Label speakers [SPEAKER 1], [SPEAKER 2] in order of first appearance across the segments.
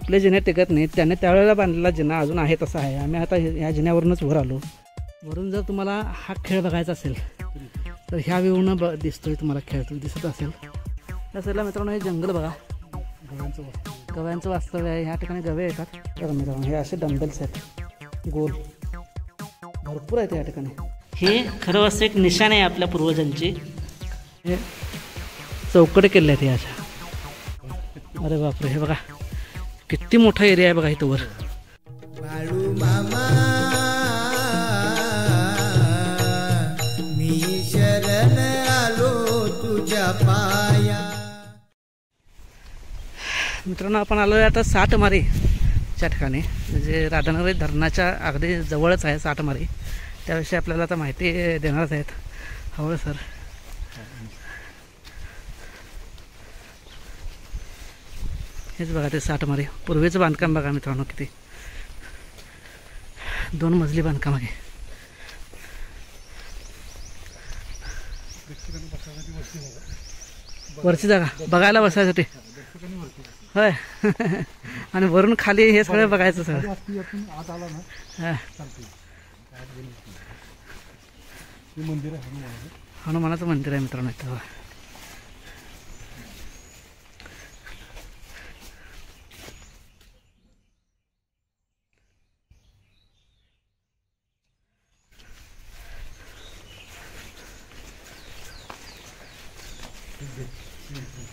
[SPEAKER 1] आपले जिने टिकत नाहीत त्याने त्यावेळेला बांधलेला जिना अजून आहे तसा आहे. आम्ही आता ह्या जिन्यावरूनच वर आलो. वरून जर तुम्हाला हा खेळ बघायचा असेल तर ह्या व्ह्यूनं दिसतोय तुम्हाला खेळ दिसत असेल. त्या साईडला मित्रांनो हे जंगल बघा, गव्यांचं वास्तव्य आहे. ह्या ठिकाणी गवे येतात. बघा मित्रांनो हे असे डंबेल्स आहेत गोल, भरपूर आहेत या ठिकाणी. हे खरं वास्तव एक निशाण आहे आपल्या पूर्वजांची. हे चौकडे केले आहेत हे अशा. अरे बापरे, हे बघा किती मोठा एरिया आहे बघा इथं वर. मी शरण आलो तुझ्या पाया. मित्रांनो आपण आलो आहे आता साठमारीच्या ठिकाणी, म्हणजे राधानगरी धरणाच्या अगदी जवळच आहे साठमारी. त्याविषयी आपल्याला आता माहिती देणारच आहेत हवं सर. हेच बघा ते साठमारी पूर्वीचं बांधकाम बघा मित्रांनो, किती 2 मजली बांधकाम आहे. वरची जागा बघायला बसायसाठी होय. आणि वरून खाली हे सगळं बघायचं सगळं. हनुमानाचं मंदिर आहे मित्रांनो इथं.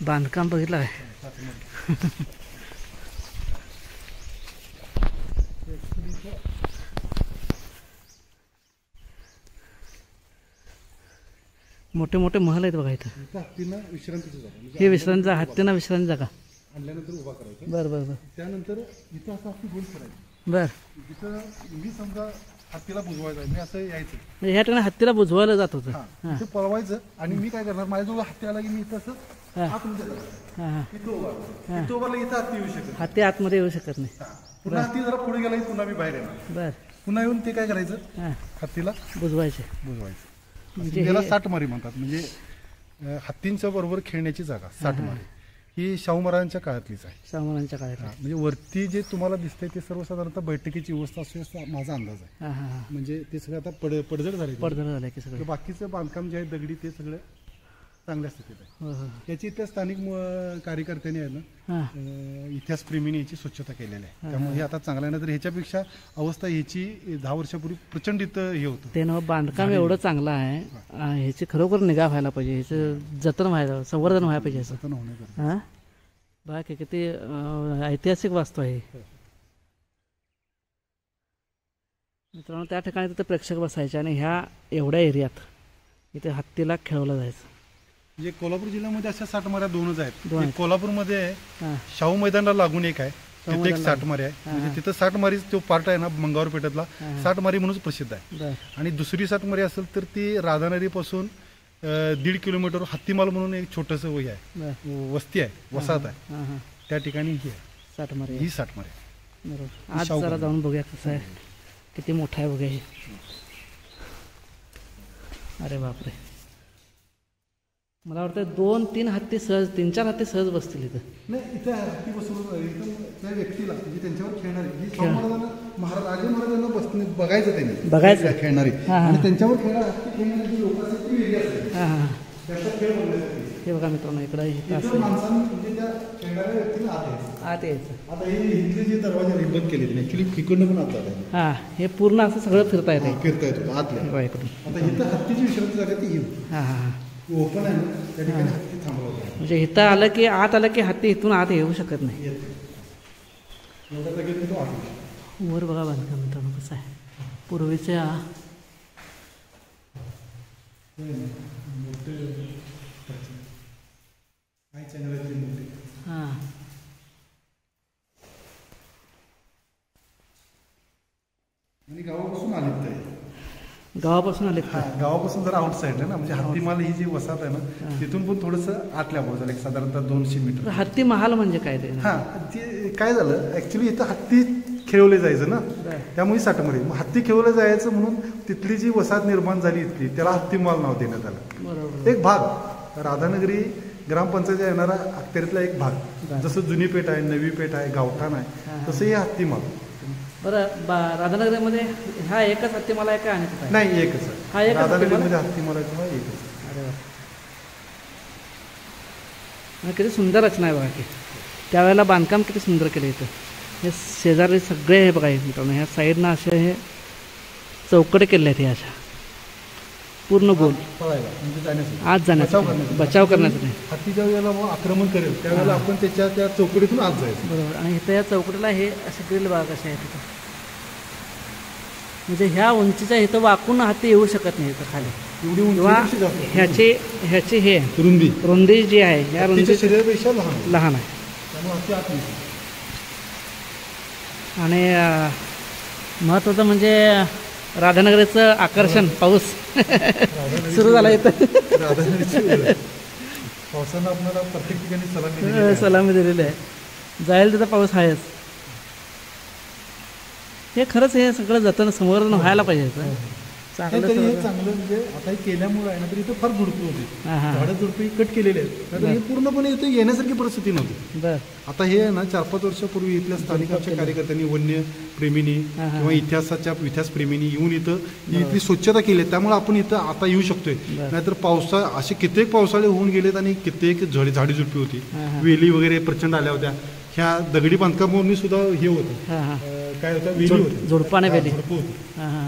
[SPEAKER 1] बांधकाम बघितलं आहे. मोठे मोठे महल आहेत बघा इथं. हे विश्रांती जागा, हत्तींना विश्रांती जागा
[SPEAKER 2] आणल्यानंतर उभा करायचा.
[SPEAKER 1] बरं बरं बरं.
[SPEAKER 2] त्यानंतर इथं असं आपली गोल करायचं.
[SPEAKER 1] बरं.
[SPEAKER 2] इथं मी समजा हत्तीला बुजवायचं, मी असं यायचं
[SPEAKER 1] म्हणजे ह्या ठिकाणी हत्तीला बुजवायला जात होतं.
[SPEAKER 2] इथं पळवायचं आणि मी काय करणार, माझ्याजवळ हत्ती आला की मी इथं असं आतमध्ये इथं उभारलं, इथं हत्ती येऊ शकत.
[SPEAKER 1] हत्ती आतमध्ये येऊ शकत नाही.
[SPEAKER 2] पुन्हा हत्ती जरा पुढे गेला की पुन्हा मी बाहेर येणार.
[SPEAKER 1] बरं.
[SPEAKER 2] पुन्हा येऊन ते काय करायचं, हत्तीला
[SPEAKER 1] बुजवायचे.
[SPEAKER 2] म्हणजे त्याला साठमारी म्हणतात. म्हणजे हत्तींच्या बरोबर खेळण्याची जागा साठमारी. ही शाहू महाराजांच्या काळातलीच आहे.
[SPEAKER 1] शाहू महाराजांच्या काळात.
[SPEAKER 2] म्हणजे वरती जे तुम्हाला दिसतंय ते सर्वसाधारणतः बैठकीची व्यवस्था असं माझा अंदाज आहे. म्हणजे ते सगळं आता पडझड झाले की सगळं बाकीचं बांधकाम जे आहे दगडी ते सगळं चांगल्या स्थितीत आहे. याची इथं स्थानिक कार्यकर्त्यांनी आहे ना इतिहास प्रेमीने याची स्वच्छता केलेली आहे. त्यामुळे हे आता चांगलं आहे. तर ह्याच्यापेक्षा अवस्था ह्याची 10 वर्षापूर्वी प्रचंड इथं हे होतं.
[SPEAKER 1] ते बांधकाम एवढं चांगलं आहे, ह्याची खरोखर निगा व्हायला पाहिजे, ह्याचं जतन व्हायला, संवर्धन व्हायला पाहिजे.
[SPEAKER 2] जतन होण्याचं
[SPEAKER 1] बघा किती ऐतिहासिक वास्तू आहे मित्रांनो. त्या ठिकाणी तिथे प्रेक्षक बसायचे आणि ह्या एवढ्या एरियात इथे हत्तीला खेळवलं जायचं.
[SPEAKER 2] म्हणजे कोल्हापूर जिल्ह्यामध्ये अशा साठमाऱ्या 2च आहेत. कोल्हापूरमध्ये शाहू मैदानाला लागून एक आहे, तिथे एक साठमारी आहे. म्हणजे तिथं साठमारी तो पार्ट आहे ना मंगावर पेठेतला, साठमारी म्हणून प्रसिद्ध आहे. आणि दुसरी साठमारी असेल तर ती राधानगरी पासून 1.5 किलोमीटर हत्तीमाल म्हणून एक छोटस वही आहे, वस्ती आहे, वसाहत आहे. त्या ठिकाणी ही आहे साठमारी. ही साठमारी
[SPEAKER 1] बरोबर. आज जरा जाऊन बघूया कसं आहे, किती मोठा आहे बघूया हे. अरे बापरे, मला वाटतं 2-3 हत्ती सहज, 3-4 हत्ती सहज बसतील इथं.
[SPEAKER 2] नाही, इथं हत्ती बसवून त्या व्यक्तीला म्हणजे त्यांच्यावर खेळणारी राजे महाराजांना बघायचं, त्यांनी बघायचं खेळणारी आणि त्यांच्यावर खेळणारी लोक
[SPEAKER 1] हे बघा मित्रांनो इकडं
[SPEAKER 2] म्हणजे त्या खेळणाऱ्या व्यक्तीला
[SPEAKER 1] आत यायचं.
[SPEAKER 2] आता हे इथले जे दरवाजे बंद केले ऍक्च्युली इकडनं पण आत जात.
[SPEAKER 1] हे पूर्ण असं सगळं फिरता येते,
[SPEAKER 2] फिरता येतो आतल्या इकडून. आता इथं हत्तीची विश्रांती जागा ती येऊ ओपन आहे ना, त्या ठिकाणी हत्ती थांबवला.
[SPEAKER 1] म्हणजे इथं आलं की आत आलं की हत्ती इथून आत येऊ शकत नाही. वर बघा बांधकाम मित्रांनो कसं आहे पूर्वीच्या.
[SPEAKER 2] आणि गावापासून आले,
[SPEAKER 1] गावापासून आले
[SPEAKER 2] गावापासून जरा आउटसाईड आहे ना, म्हणजे हत्तीमाल ही जी वसाहत आहे ना तिथून पण थोडंसं आतल्या बाजूला एक साधारणतः 200 मीटर.
[SPEAKER 1] हत्ती महाल म्हणजे काय ते?
[SPEAKER 2] ते काय झालं ऍक्च्युली इथं हत्ती खेळवले जायचं ना, त्यामुळे साठमारी. मग हत्ती खेळवलं जायचं म्हणून तिथली जी वसाहत निर्माण झाली इथली त्याला हत्तीमाल नाव देण्यात आलं. एक भाग राधानगरी ग्रामपंचायतीचा येणारा अखत्यारीतला एक भाग. जसं जुनी पेठ आहे, नवी पेठ आहे, गावठाण आहे, तसं हे हत्तीमाल.
[SPEAKER 1] बरं राधानगरीमध्ये हा एकच हत्तीमाल आहे का आणि कुठं आहे?
[SPEAKER 2] नाही, एकच
[SPEAKER 1] हा
[SPEAKER 2] आहे.
[SPEAKER 1] एकच
[SPEAKER 2] राधानगरीमध्ये हत्तीमाल आहे किंवा एकच.
[SPEAKER 1] अरे वा, आणि किती सुंदर रचना आहे बघा की. त्यावेळेला बांधकाम किती सुंदर केलं इथं. हे शेजारी सगळे हे बघा मित्रांनो, ह्या साईडनं असे हे चौकडे केले आहेत, हे अशा पूर्ण गोल
[SPEAKER 2] म्हणजे जाण्यासाठी,
[SPEAKER 1] आत जाण्यासाठी, बचाव करण्यासाठी.
[SPEAKER 2] हत्ती ज्या वेळेला मग आक्रमण करेल त्यावेळेला आपण त्याच्या त्या चौकटीतून आत जायचं.
[SPEAKER 1] बरोबर. आणि इथं या चौकटीला हे असे ग्रिल बघा कसे आहे तिथं. म्हणजे ह्या उंचीच्या इथं वाकून हत्ती येऊ शकत नाही इथं खाली.
[SPEAKER 2] एवढी
[SPEAKER 1] किंवा
[SPEAKER 2] उंची जास्त
[SPEAKER 1] ह्याची हे
[SPEAKER 2] रुंदी
[SPEAKER 1] जी आहे या रुंदी
[SPEAKER 2] शरीरापेक्षा
[SPEAKER 1] लहान आहे.
[SPEAKER 2] त्यामुळे हत्ती आत नाही.
[SPEAKER 1] आणि महत्त्वाचं म्हणजे राधानगरीचं आकर्षण पाऊस सुरू झाला इथं.
[SPEAKER 2] पावसानं आपल्याला प्रत्येक ठिकाणी
[SPEAKER 1] सलामी दिलेली आहे. जायला तिथं पाऊस आहेच. हे खरंच हे सगळं जतन संवर्धन व्हायला पाहिजे.
[SPEAKER 2] चांगलं म्हणजे आता हे केल्यामुळे आहे ना, तर इथं फार झुडपी होती, झाडं झुडपी कट केलेले आहेत. हे पूर्णपणे इथे येण्यासारखी परिस्थिती नव्हती.
[SPEAKER 1] बरं.
[SPEAKER 2] आता हे ना 4-5 वर्षापूर्वी इथल्या स्थानिकांच्या कार्यकर्त्यांनी, वन्य प्रेमींनी किंवा इतिहास प्रेमींनी येऊन इथं इथली स्वच्छता केली. त्यामुळे आपण इथं आता येऊ शकतोय. नाहीतर असे कित्येक पावसाळे होऊन गेलेत आणि कित्येक झाडी झुडपी होती, वेली वगैरे प्रचंड आल्या होत्या. ह्या दगडी बांधकामांनी सुद्धा हे होतं, काय होतं, वेली होती,
[SPEAKER 1] झुडपाने वेली
[SPEAKER 2] होती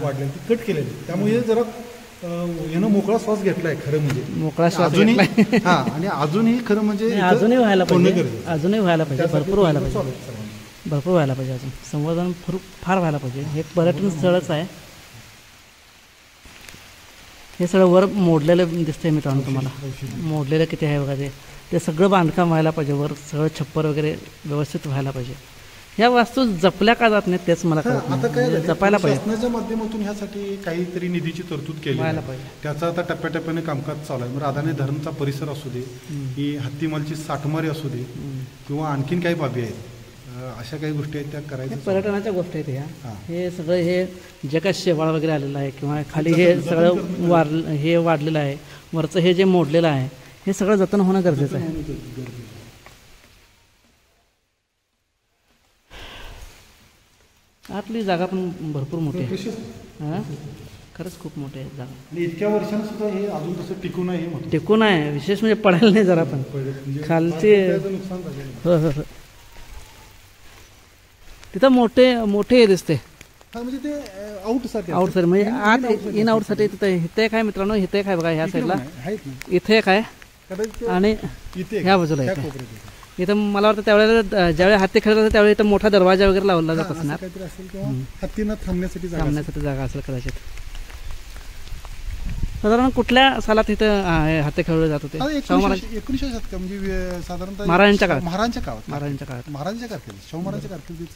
[SPEAKER 2] वाढले, कट केलेली. त्यामुळे जरा यानं मोकळा श्वास घेतलाय खरं म्हणजे.
[SPEAKER 1] मोकळा श्वास
[SPEAKER 2] अजूनही आणि अजूनही खरं म्हणजे
[SPEAKER 1] अजूनही व्हायला पाहिजे. अजूनही व्हायला पाहिजे, भरपूर व्हायला पाहिजे, भरपूर व्हायला पाहिजे. अजून संवर्धन फार व्हायला पाहिजे. हे पर्यटन स्थळच आहे. हे सगळं वर मोडलेलं दिसतंय मित्रांनो तुम्हाला. मोडलेलं किती आहे बघा. ते सगळं बांधकाम व्हायला पाहिजे. वर सगळं छप्पर वगैरे व्यवस्थित व्हायला पाहिजे. ह्या वास्तू जपल्या का जात नाही तेच मला कळत नाही.
[SPEAKER 2] आता काय
[SPEAKER 1] जपायला पाहिजे.
[SPEAKER 2] शासनाच्या माध्यमातून ह्यासाठी काहीतरी निधीची तरतूद केली
[SPEAKER 1] व्हायला पाहिजे.
[SPEAKER 2] त्याचा आता टप्प्याटप्प्याने कामकाज चालू आहे. मग राधाने धरणचा परिसर असू दे, ही हत्तीमालची साठमारी असू दे, किंवा आणखीन काही बाबी आहेत, अशा काही गोष्टी आहेत त्या करायच्या.
[SPEAKER 1] पर्यटनाच्या गोष्टी आहेत ह्या. हे सगळं हे जे काय शेवाळ वगैरे आलेलं आहे किंवा खाली हे सगळं हे वाढलेलं आहे, वरचं हे जे मोडलेलं आहे, हे सगळं जतन होणं गरजेचं आहे. आतली जागा पण भरपूर मोठी आहे. हां, खरंच खूप मोठी आहे जागा.
[SPEAKER 2] आणि इतक्या वर्षांनी सुद्धा हे अजून तसं टिकून आहे.
[SPEAKER 1] टिकून आहे. विशेष म्हणजे पडायला नाही जरा पण खालचे.
[SPEAKER 2] नुकसान झालं.
[SPEAKER 1] हो. तिथं मोठे हे दिसते.
[SPEAKER 2] म्हणजे ते आउटसाठी
[SPEAKER 1] म्हणजे आत इन आउटसाठी. तिथं इथे काय मित्रांनो, इथे काय बघा, ह्या साईडला इथे काय आणि ह्या बाजूला इथं मला वाटतं त्यावेळेला ज्यावेळी हत्ती खेळत असतात त्यावेळी इथं मोठा दरवाजा वगैरे लावला जात असणार.
[SPEAKER 2] हत्तींना थांबण्यासाठी
[SPEAKER 1] जागा असेल कदाचित. साधारण कुठल्या सालात इथं हत्ती खेळवले जात होते?
[SPEAKER 2] 1900 शतक म्हणजे साधारणतः
[SPEAKER 1] महाराजांच्या काळात
[SPEAKER 2] शाहू महाराजांच्या कारकिर्दीत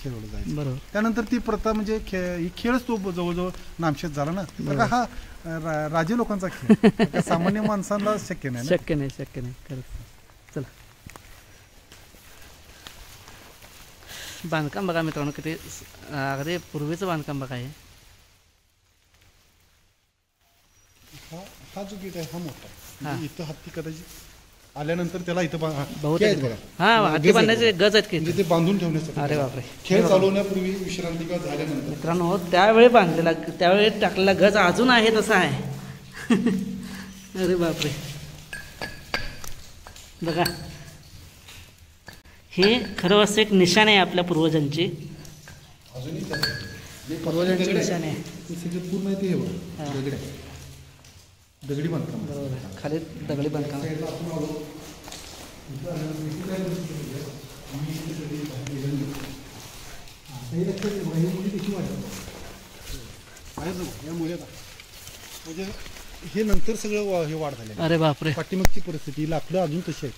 [SPEAKER 2] खेळवलं जायचं.
[SPEAKER 1] बरोबर.
[SPEAKER 2] त्यानंतर ती प्रथा म्हणजे ही खेळच तो जवळजवळ नामशेष झाला ना. बघा, हा राजे लोकांचा खेळ, सामान्य माणसांना शक्य नाही.
[SPEAKER 1] खरंच. चला, बांधकाम बघा मित्रांनो, किती अगदी पूर्वीचं बांधकाम बघा. हे
[SPEAKER 2] हा जो गेट आहे हा मोठा आहे. इथं हत्ती कदाचित आल्यानंतर त्याला इथं
[SPEAKER 1] हत्ती बांधण्याचे गज आहेत की
[SPEAKER 2] म्हणजे ते बांधून ठेवण्यासाठी.
[SPEAKER 1] अरे बापरे.
[SPEAKER 2] खेळ चालवण्यापूर्वी विश्रांती झाल्यानंतर
[SPEAKER 1] मित्रांनो त्यावेळी बांधलेला, त्यावेळी टाकलेला गज अजून आहे तसा आहे. अरे बापरे. बघा, हे खरं वास्तव एक निशाण आहे आपल्या पूर्वजांची. पूर्वजांची निशाण आहे.
[SPEAKER 2] पूर्ण आहे ते दगडी बांधकाम.
[SPEAKER 1] बरोबर. खाली दगडी बांधकाम.
[SPEAKER 2] म्हणजे हे नंतर सगळं हे वाढ झाले.
[SPEAKER 1] अरे बापरे.
[SPEAKER 2] पाठीमागची परिस्थिती, लाकडं अजून तशी आहे.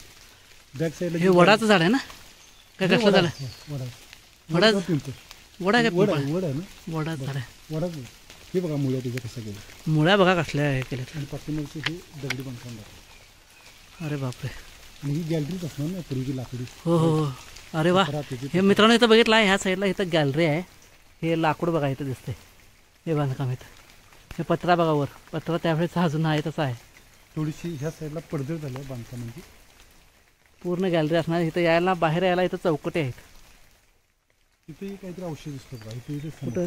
[SPEAKER 2] बॅक साईडला
[SPEAKER 1] हे वडाचं झाड आहे ना? काय कसलं झाड आहे? वडा आहे ना? वडाचं झाड आहे.
[SPEAKER 2] वडाच. हे बघा मुळ्या तिथे कसं गेलं.
[SPEAKER 1] मुळ्या बघा कसल्या हे केल्या.
[SPEAKER 2] आणि पाठीमागचे हे दगडी बांधकाम.
[SPEAKER 1] अरे बापरे.
[SPEAKER 2] आणि ही गॅलरीच असणार ना पूर्वी लाकडी.
[SPEAKER 1] हो. अरे वा. हे मित्रांनो इथं बघितलं आहे, ह्या साईडला इथं गॅलरी आहे. हे लाकूड बघा इथं दिसते. हे बांधकाम इथं. हे पत्रा बघा वर. पत्रा त्यावेळेस अजून आहे तसा आहे.
[SPEAKER 2] थोडीशी ह्या साईडला पडझड झाली आहे बांधकामांची.
[SPEAKER 1] पूर्ण गॅलरी असणार. इथं यायला बाहेर यायला इथं चौकटे आहेत.
[SPEAKER 2] इथे काहीतरी औषध दिसतं बघा. इथे
[SPEAKER 1] कुठं?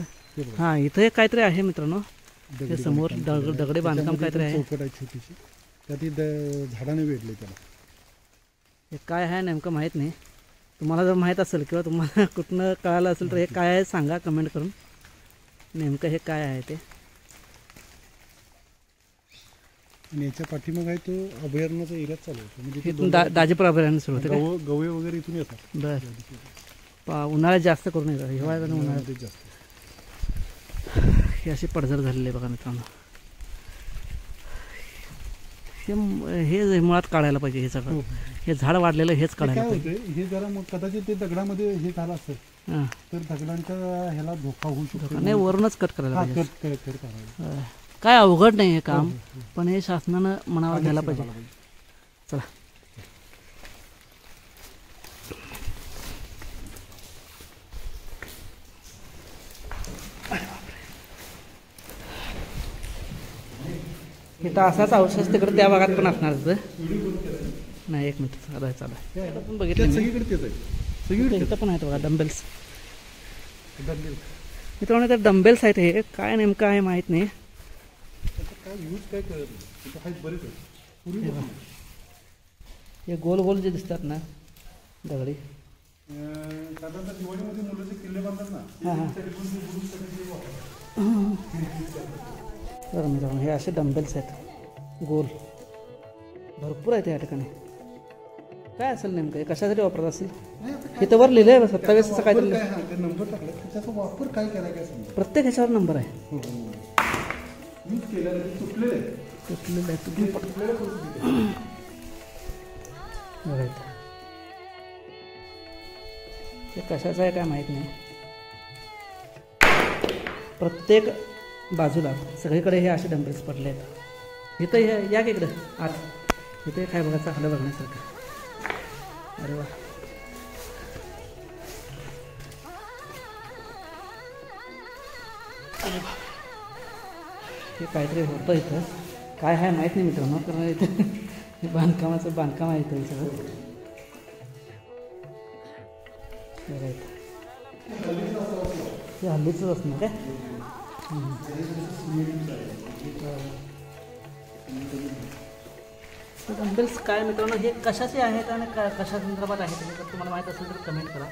[SPEAKER 1] हां इथं एक काहीतरी आहे मित्रांनो. ते समोर दगडी बांधकाम काहीतरी आहे.
[SPEAKER 2] चौकट आहे छोटीशी. त्यात झाडाने वेढले त्याला.
[SPEAKER 1] हे काय आहे नेमकं माहीत नाही. तुम्हाला जर माहीत असेल किंवा तुम्हाला कुठनं कळालं असेल तर हे काय आहे सांगा कमेंट करून. नेमकं हे काय आहे ते.
[SPEAKER 2] आणि याच्या पाठीमाग आहे तो अभयारण्याचा एरिया चालू होतो. म्हणजे
[SPEAKER 1] इथून दाजीपूर अभयारण्य सुरू होते.
[SPEAKER 2] गवे वगैरे इथून येतात.
[SPEAKER 1] बरं उन्हाळ्यात जास्त करून येतात. हिवाळ्यात आणि उन्हाळ्यात
[SPEAKER 2] जास्त.
[SPEAKER 1] ही अशी पडझड झालेली आहे बघा मित्रांनो. हे मुळात काढायला पाहिजे. हे सगळं हे झाड वाढलेलं हेच काढायला पाहिजे.
[SPEAKER 2] हे जरा मग कदाचित ते दगडामध्ये हे झालं असेल तर दगडांच्या ह्याला धोका होऊ शकतो.
[SPEAKER 1] नाही वरूनच कट करायला पाहिजे.
[SPEAKER 2] करायला
[SPEAKER 1] काय अवघड नाही हे काम. पण हे शासनानं मनावर घ्यायला पाहिजे. चला इथं असाच अवशेष तिकडे त्या भागात पण असणार. नाही एक मिनिट चालू पण बघितलं
[SPEAKER 2] सगळीकडे
[SPEAKER 1] इथं पण आहेत बघा डंबेल्स. मित्रांनो ते डंबेल्स आहेत. हे काय नेमकं आहे माहीत नाही. हे गोल गोल जे दिसतात ना दगडी बरं मित्रांनो हे असे डंबेल्स आहेत गोल भरपूर आहेत या ठिकाणी. काय असेल नेमकं कशासाठी वापरत असेल. इथं वर लिहिलं आहे 27 असं काहीतरी
[SPEAKER 2] नंबर टाकला. त्याचा वापर काय करायचा
[SPEAKER 1] प्रत्येक ह्याच्यावर नंबर आहे. तुटलेलं आहे. ते कशाचं आहे काय माहीत नाही. प्रत्येक बाजूला सगळीकडे हे असे डंबेल्स पडले आहेत. इथं हे या की इकडं आत इथे काय बघा चांगलं बघण्यासारखं. अरे वा हे काहीतरी होतं इथं. काय आहे माहीत नाही मित्रांनो. कारण इथं हे बांधकाम आहे इथं सगळं. हे हल्लीच असणार काय. डंबेल्स काय मित्रांनो हे कशाचे आहेत आणि कशा संदर्भात आहेत जर तुम्हाला माहीत असेल तर कमेंट करा.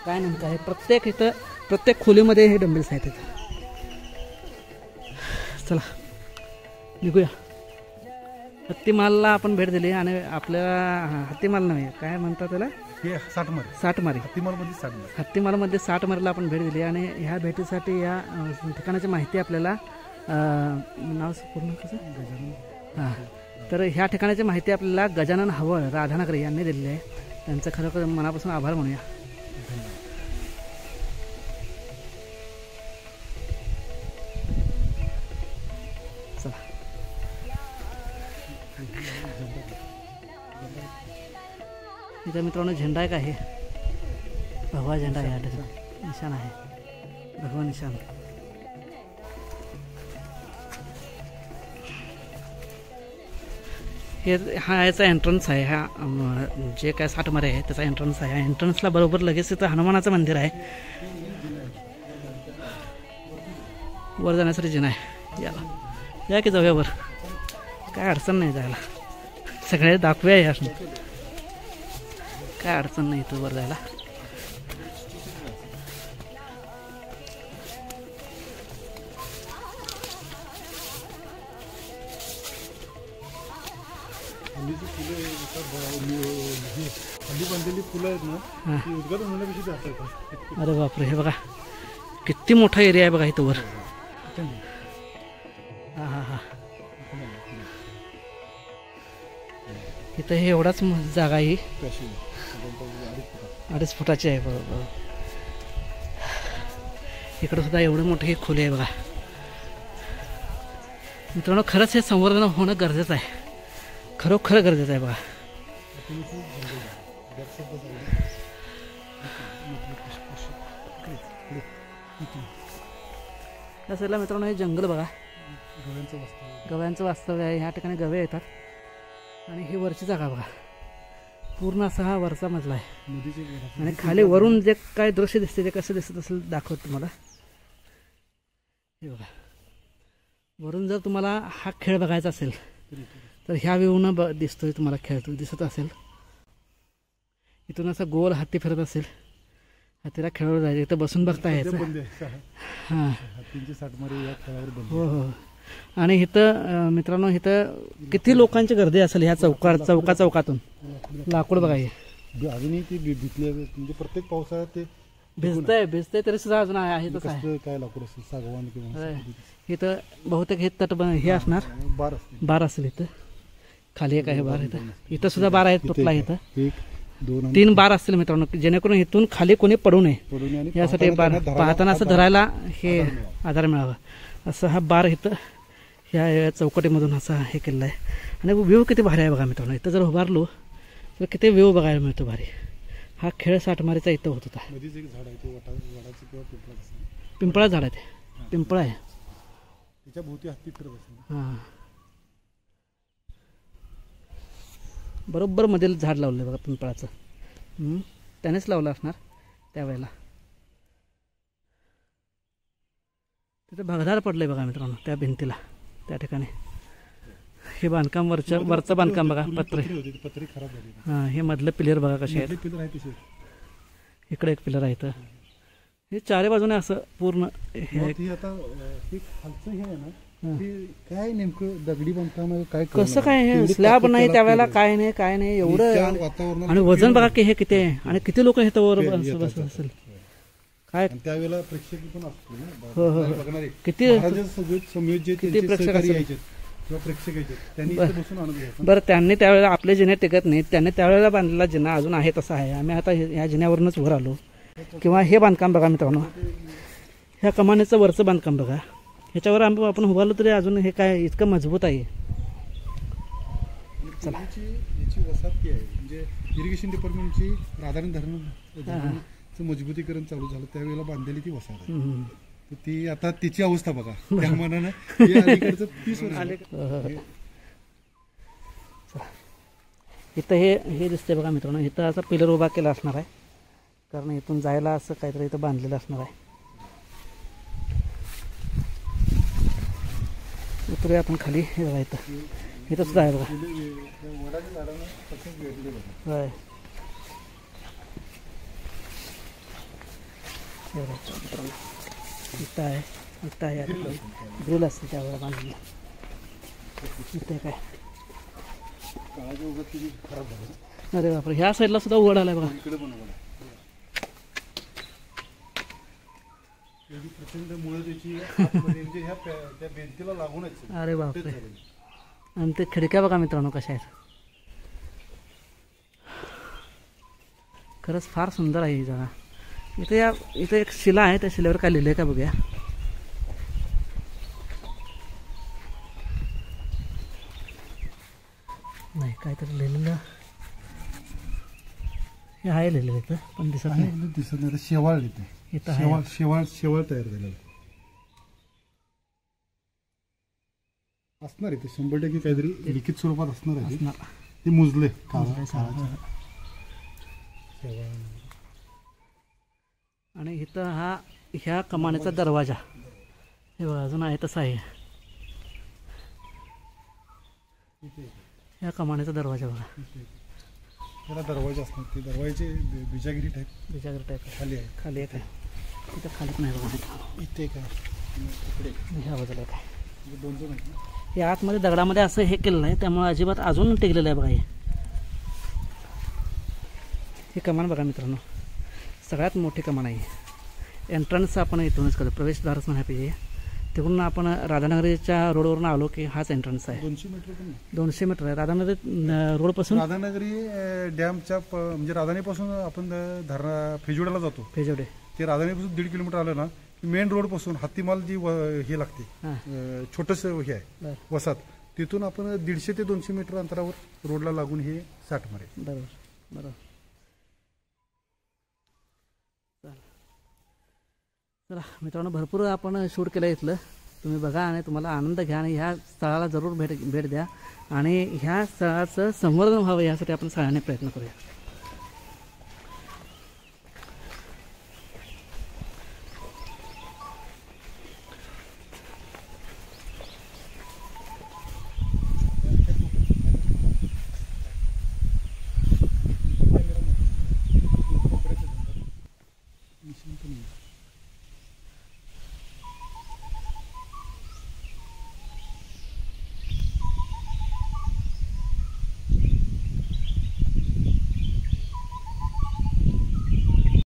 [SPEAKER 1] काय नेमकं आहे. प्रत्येक खोलीमध्ये हे डंबेल्स आहेत इथं. चला निघूया. हत्तीमालला आपण भेट दिली आणि आपल्याला हत्तीमाल नव्हे काय म्हणतात त्याला साठमारी हत्तीमालमध्ये 60 मारीला आपण भेट दिली. आणि ह्या भेटीसाठी या ठिकाणाची माहिती आपल्याला नाव पूर्ण कसं हां तर ह्या ठिकाणाची माहिती आपल्याला गजानन हवळ राधानगर यांनी दिलेली आहे. त्यांचं खरोखर मनापासून आभार म्हणूया. चला इथं मित्रांनो झेंडा एक आहे. भगवा झेंडा आहे. या ठिकाणी निशाण आहे. भगवा निशाण. हा याचा एंट्रन्स आहे. हा जे काय 60 मारे आहे त्याचा एंट्रन्स आहे. एंट्रन्सला बरोबर लगेच तिथं हनुमानाचं मंदिर आहे. वर जाण्यासाठी जिना आहे. या की जाऊया वर. काय अडचण नाही जायला. सगळे दाखवूया या काय अडचण नाही इथं वर जायला. अरे बापरे हे बघा किती मोठा एरिया आहे बघा इथं वर. हां हां हां इथं हे एवढाच जागा आहे. 2.5 फुटाची आहे बरोबर. इकडं सुद्धा एवढं मोठं हे खोली आहे बघा. मित्रांनो खरंच हे संवर्धन होणं गरजेचं आहे. खरोखर गरजेचं आहे बघा. या साईडला मित्रांनो हे जंगल बघा. गव्यांचं वास्तव्य आहे. ह्या ठिकाणी गवे येतात. आणि ही वरची जागा बघा पूर्ण असा हा वरचा मजला आहे
[SPEAKER 2] नदीचे घरात
[SPEAKER 1] आणि खाली वरून जे काय दृश्य दिसते ते कसं दिसत असेल दाखवतो तुम्हाला. हे बघा, वरून जर तुम्हाला हा खेळ बघायचा असेल तर ह्या व्ह्यूनं दिसतोय तुम्हाला खेळ दिसत असेल. इथून असा गोल हत्ती फिरत असेल, हत्तीला खेळवर जायचं, इथं बसून बघता यायचं. हां,
[SPEAKER 2] हत्तींची साठमारी या खेळावर बंद.
[SPEAKER 1] हो हो. आणि इथं मित्रांनो, इथं किती लोकांची गर्दी असेल ह्या चौकातून. लाकूड बघा हे
[SPEAKER 2] अजूनही ते भिजले, म्हणजे प्रत्येक पावसाळ्यात ते
[SPEAKER 1] भिजतंय तरी सुद्धा अजून आहे तसं आहे.
[SPEAKER 2] काय लाकूड असेल, सागवान किंवा
[SPEAKER 1] इथं बहुतेक हे तट हे असणार,
[SPEAKER 2] बार असते.
[SPEAKER 1] बार असेल. इथं खाली एक आहे बार, इथं सुद्धा बार आहे तुटला. इथं
[SPEAKER 2] 1 2
[SPEAKER 1] 3 बार असतील मित्रांनो, जेणेकरून इथून खाली कोणी पडू नये यासाठी बार पाहताना असं धरायला हे आधार मिळावा असं हा बार इथं ह्या चौकटीमधून असा हे केलेला आहे. आणि व्ह्यू किती भारी आहे बघा मित्रांनो. इथं जर उभारलो तर किती व्ह्यू बघायला मिळतो भारी. हा खेळ साठमारीचा इथं होत होता.
[SPEAKER 2] मध्येच एक झाड आहे, ते वडाचं किंवा पिंपळाचं.
[SPEAKER 1] पिंपळा झाड आहे, ते पिंपळा आहे.
[SPEAKER 2] त्याच्या भोवती हत्ती फिरत असेल.
[SPEAKER 1] हां, बरोबर मध्ये झाड लावलं बघा पिंपळाचं. त्यानेच लावलं असणार त्यावेळेला. तिथं भगदार पडलंय बघा मित्रांनो त्या भिंतीला, त्या ठिकाणी. हे बांधकाम वरचं बांधकाम बघा, पत्रे
[SPEAKER 2] खराब झाली.
[SPEAKER 1] हां, हे मधलं पिलर बघा कसे आहेत.
[SPEAKER 2] पिलर आहे तसे.
[SPEAKER 1] इकडे एक पिलर आहे इथं. हे चारी बाजूने असं पूर्ण हे
[SPEAKER 2] आता हे खालचं हे आहे ना, ते काय नेमकं दगडी बांधकाम आहे काय,
[SPEAKER 1] कसं काय हे स्लॅब नाही त्यावेळेला, काय नाही एवढं.
[SPEAKER 2] वातावरण
[SPEAKER 1] आणि वजन बघा की हे किती आहे, आणि किती लोक हे वर बसत असेल काय.
[SPEAKER 2] त्यावेळेला प्रेक्षक पण असतो
[SPEAKER 1] हो हो, किती
[SPEAKER 2] किती
[SPEAKER 1] प्रेक्षक
[SPEAKER 2] यायचे किंवा प्रेक्षक यायचे, त्यांनी इथे बसून आनंद घ्यायचा.
[SPEAKER 1] बरं, त्यांनी त्यावेळेला आपले जिने टिकत नाहीत, त्यांनी त्यावेळेला बांधलेला जिना अजून आहे तसा आहे. आम्ही आता ह्या जिन्यावरूनच वर आलो. किंवा हे बांधकाम बघा मित्रांनो, ह्या कमानीचं वरचं बांधकाम बघा, ह्याच्यावर आपण उभारलो तरी अजून हे काय इतकं मजबूत आहे.
[SPEAKER 2] चला, याची वसाहती आहे, म्हणजे इरिगेशन डिपार्टमेंटची राधानगरी धरणाचं मजबूतीकरण चालू झालं त्यावेळेला बांधलेली ती वसाहत आहे. तर ती आता तिची अवस्था बघा, त्या मानानं 30 वर्ष.
[SPEAKER 1] इथं हे दिसतंय बघा मित्रांनो, इथं असा पिलर उभा केला असणार आहे, कारण इथून जायला असं काहीतरी इथं बांधलेलं असणार आहे. उतरूया आपण खाली. हे बघा इथं सुद्धा आहे बघा. होय, इथं आहे ग्रिल असते त्यावेळेला बांधलेलं. इथे काय, अरे बापरे, ह्या साईडला सुद्धा उघड आलाय बघा. अरे बापरे, आणि ते खिडक्या बघा मित्रांनो कशा आहेत. खरंच फार सुंदर आहे ही जागा. इथे एक शिला आहे, त्या शिलेवर काय लिहिलंय का बघूया. नाही, काहीतरी लिहिलेलं हे आहे लिहिलेलं इथं, पण दिसत
[SPEAKER 2] नाही. शेवाळ इथे शेवाळ तयार झालेलं असणार आहे. ते 100% काहीतरी लिखित स्वरूपात असणार आहे. ते मुजले
[SPEAKER 1] आणि इथं ह्या कमानीचा दरवाजा हे बघा अजून आहे तसा आहे. ह्या कमानीचा दरवाजा बघा,
[SPEAKER 2] त्याला दरवाजा असणार. ते दरवाजे बिजागिरी टाईप खाली
[SPEAKER 1] एक आहे. इथं खालीच नाही बघा.
[SPEAKER 2] इथे काय,
[SPEAKER 1] ह्या बाजूला काय,
[SPEAKER 2] 2 आहेत.
[SPEAKER 1] हे आतमध्ये दगडामध्ये असं हे केलेलं आहे, त्यामुळे अजिबात अजून टिकलेलं आहे बघा. ही कमान बघा मित्रांनो, सगळ्यात मोठी कमान आहे. एंट्रन्स आपण इथूनच करतो, प्रवेशद्वारच म्हणाय पाहिजे. तिकडून आपण राधानगरीच्या रोडवरून आलो की हाच एंट्रन्स आहे. 200 मीटर आहे राधानगरी रोडपासून.
[SPEAKER 2] राधानगरी डॅमच्या म्हणजे राधानगरीपासून आपण फिजोड्याला जातो.
[SPEAKER 1] फिजोडे
[SPEAKER 2] ते राधानगरीपासून 1.5 किलोमीटर आलं ना, मेन रोड पासून हत्तीमाल जी हे लागते, छोटस हे आहे वसात, तिथून आपण 150 ते 200 मीटर अंतरावर रोडला लागून हे साठमारे.
[SPEAKER 1] बरोबर. चला मित्रांनो, भरपूर आपण शूट केलं इथलं. तुम्ही बघा आणि तुम्हाला आनंद घ्या आणि ह्या स्थळाला जरूर भेट द्या आणि ह्या स्थळाचं संवर्धन व्हावं यासाठी आपण सगळ्यांनी प्रयत्न करूया.
[SPEAKER 2] निशांत नाही.